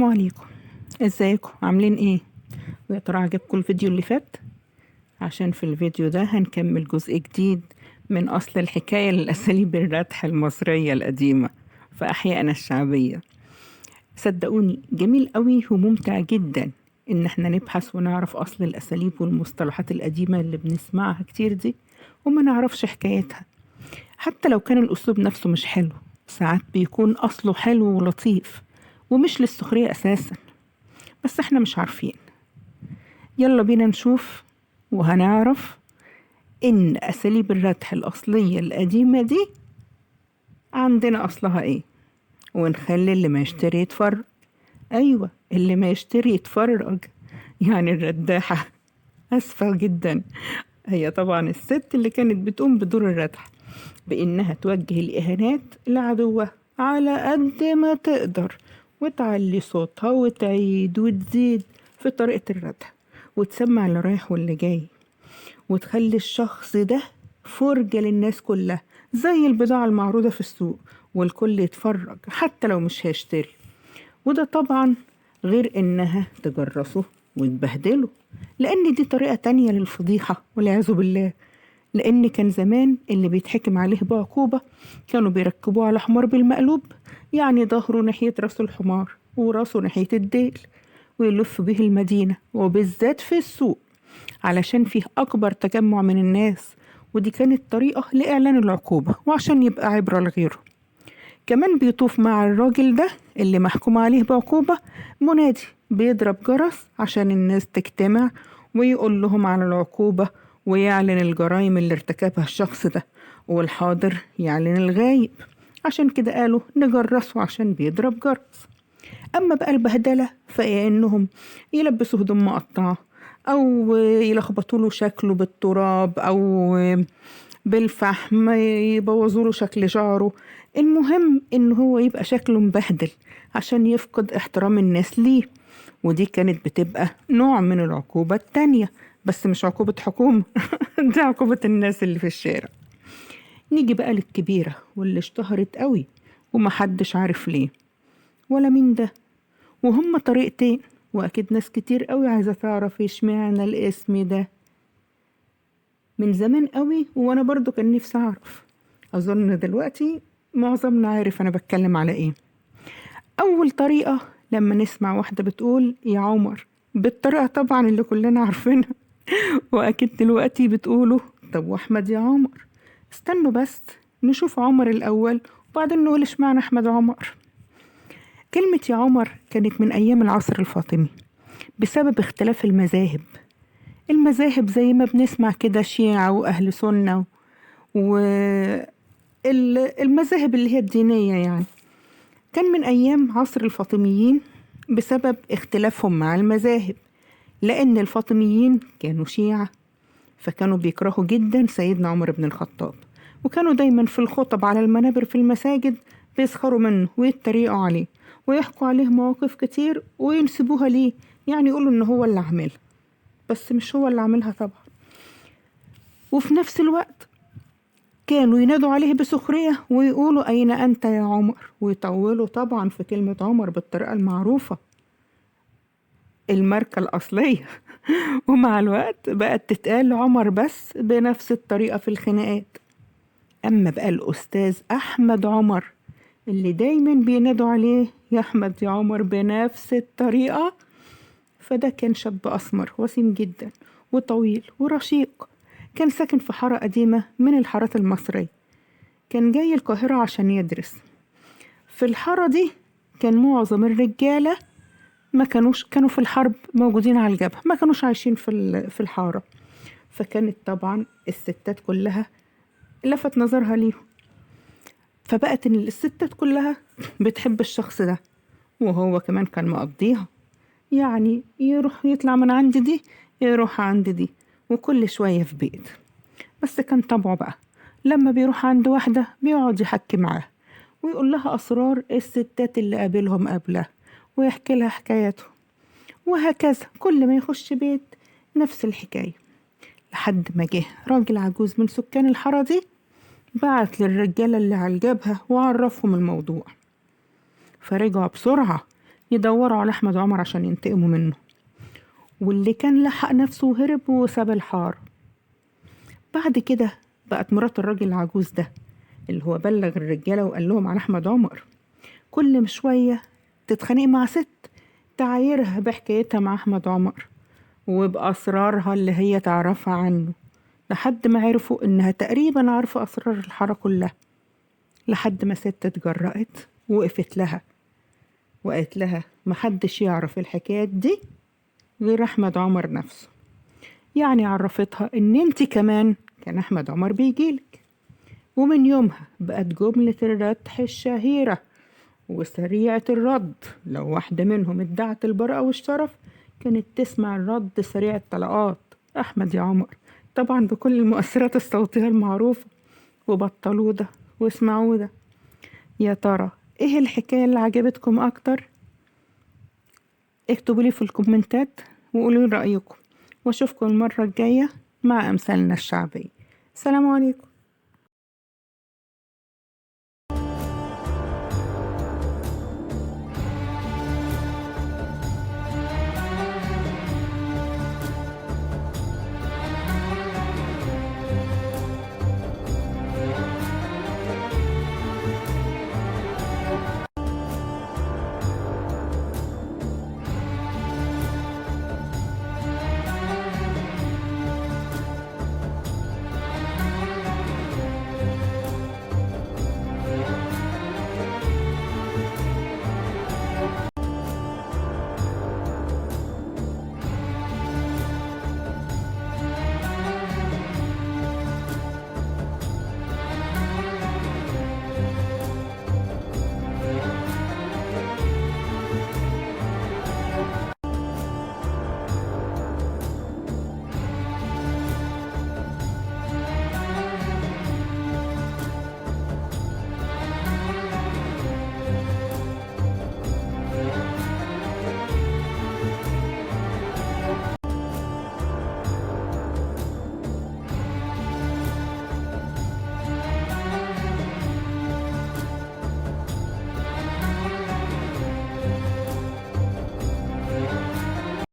السلام عليكم. ازيكم عاملين ايه؟ ويا ترى عجبكم الفيديو اللي فات؟ عشان في الفيديو ده هنكمل جزء جديد من أصل الحكاية للأساليب الردح المصرية القديمة في أحيائنا الشعبية. صدقوني جميل قوي وممتع جدا إن احنا نبحث ونعرف أصل الأساليب والمصطلحات القديمة اللي بنسمعها كتير دي وما نعرفش حكايتها. حتى لو كان الأسلوب نفسه مش حلو، ساعات بيكون أصله حلو ولطيف ومش للسخرية أساسا، بس احنا مش عارفين. يلا بينا نشوف وهنعرف إن أساليب الردح الأصلية القديمة دي عندنا أصلها إيه، ونخلي اللي ما يشتري يتفرج. أيوة، اللي ما يشتري يتفرج. يعني الرداحة، أسفة جدا، هي طبعا الست اللي كانت بتقوم بدور الردح بإنها توجه الإهانات لعدوها على قد ما تقدر، وتعلي صوتها وتعيد وتزيد في طريقة الردح، وتسمع اللي رايح واللي جاي، وتخلي الشخص ده فرجة للناس كلها زي البضاعة المعروضة في السوق، والكل يتفرج حتى لو مش هيشتري. وده طبعا غير إنها تجرسه وتبهدله، لأن دي طريقة تانية للفضيحة والعياذ بالله. لأن كان زمان اللي بيتحكم عليه بعقوبة كانوا بيركبوه على حمار بالمقلوب، يعني ظهره ناحية راس الحمار وراسه ناحية الديل، ويلف به المدينة وبالذات في السوق علشان فيه أكبر تجمع من الناس، ودي كانت طريقة لإعلان العقوبة وعشان يبقى عبرة لغيره. كمان بيطوف مع الراجل ده اللي محكوم عليه بعقوبة منادي بيضرب جرس عشان الناس تجتمع ويقول لهم على العقوبة ويعلن الجرائم اللي ارتكبها الشخص ده، والحاضر يعلن الغايب. عشان كده قالوا نجرسه عشان بيضرب جرس. أما بقى البهدلة فهي إنهم يلبسوا هدوم مقطعة، أو يلخبطوا له شكله بالتراب أو بالفحم، يبوظوا له شكل شعره. المهم إن هو يبقى شكله مبهدل عشان يفقد احترام الناس ليه. ودي كانت بتبقى نوع من العقوبة التانية، بس مش عقوبة حكومة دي عقوبة الناس اللي في الشارع. نيجي بقى للكبيرة واللي اشتهرت قوي ومحدش عارف ليه ولا مين ده، وهم طريقتين، وأكيد ناس كتير قوي عايزة تعرف اشمعنى الاسم ده. من زمان قوي وأنا برضو كان نفسي أعرف. أظن دلوقتي معظمنا عارف أنا بتكلم على إيه. أول طريقة لما نسمع واحدة بتقول يا عمر، بالطريقة طبعا اللي كلنا عارفينها وأكيد دلوقتي بتقوله طب وأحمد يا عمر. استنوا بس نشوف عمر الأول وبعدين نقول اشمعنى أحمد عمر. كلمة يا عمر كانت من أيام العصر الفاطمي بسبب اختلاف المذاهب زي ما بنسمع كده شيعة وأهل سنة والمذاهب اللي هي الدينية يعني. كان من أيام عصر الفاطميين بسبب اختلافهم مع المذاهب، لأن الفاطميين كانوا شيعة، فكانوا بيكرهوا جدا سيدنا عمر بن الخطاب، وكانوا دايما في الخطب على المنابر في المساجد بيسخروا منه ويتريقوا عليه ويحكوا عليه مواقف كتير وينسبوها ليه، يعني يقولوا إن هو اللي عملها، بس مش هو اللي عملها طبعا. وفي نفس الوقت كانوا ينادوا عليه بسخرية ويقولوا أين أنت يا عمر، ويطولوا طبعا في كلمة عمر بالطريقة المعروفة الماركة الأصلية ومع الوقت بقت تتقال عمر بس بنفس الطريقة في الخناقات. أما بقى الأستاذ أحمد عمر اللي دايما بينادوا عليه يا أحمد يا عمر بنفس الطريقة، فده كان شاب أسمر وسيم جدا وطويل ورشيق، كان ساكن في حارة قديمة من الحارات المصرية. كان جاي القاهرة عشان يدرس في الحارة دي. كان معظم الرجالة ما كانوا في الحرب موجودين على الجبهة، ما كانوش عايشين في الحارة، فكانت طبعا الستات كلها لفت نظرها ليهم، فبقت إن الستات كلها بتحب الشخص ده، وهو كمان كان مقضيها، يعني يروح يطلع من عند دي يروح عند دي وكل شوية في بيت. بس كان طبعه بقى لما بيروح عند واحدة بيقعد يحكي معاها ويقول لها أسرار الستات اللي قابلهم قبله ويحكي لها حكاياته، وهكذا كل ما يخش بيت نفس الحكاية. لحد ما جه راجل عجوز من سكان الحارة دي بعت للرجالة اللي على الجبهة وعرفهم الموضوع، فرجعوا بسرعة يدوروا على أحمد عمر عشان ينتقموا منه، واللي كان لحق نفسه وهرب وساب الحار. بعد كده بقت مرات الراجل العجوز ده اللي هو بلغ الرجالة وقال لهم عن أحمد عمر كل شوية تتخانق مع ست تعايرها بحكايتها مع أحمد عمر وبأسرارها اللي هي تعرفها عنه، لحد ما عرفوا إنها تقريبا عارفة أسرار الحارة كلها. لحد ما ست اتجرأت وقفت لها وقالت لها محدش يعرف الحكايات دي غير أحمد عمر نفسه. يعني عرفتها إن انت كمان كان أحمد عمر بيجيلك. ومن يومها بقت جملة الردح الشهيرة وسريعة الرد، لو واحدة منهم ادعت البراءة والشرف كانت تسمع الرد سريع الطلقات: أحمد يا عمر، طبعا بكل المؤثرات الصوتية المعروفة. وبطلوا ده واسمعوا ده. يا ترى ايه الحكاية اللي عجبتكم أكتر؟ اكتبوا لي في الكومنتات وقولوا رأيكم، واشوفكم المرة الجاية مع أمثالنا الشعبية. السلام عليكم.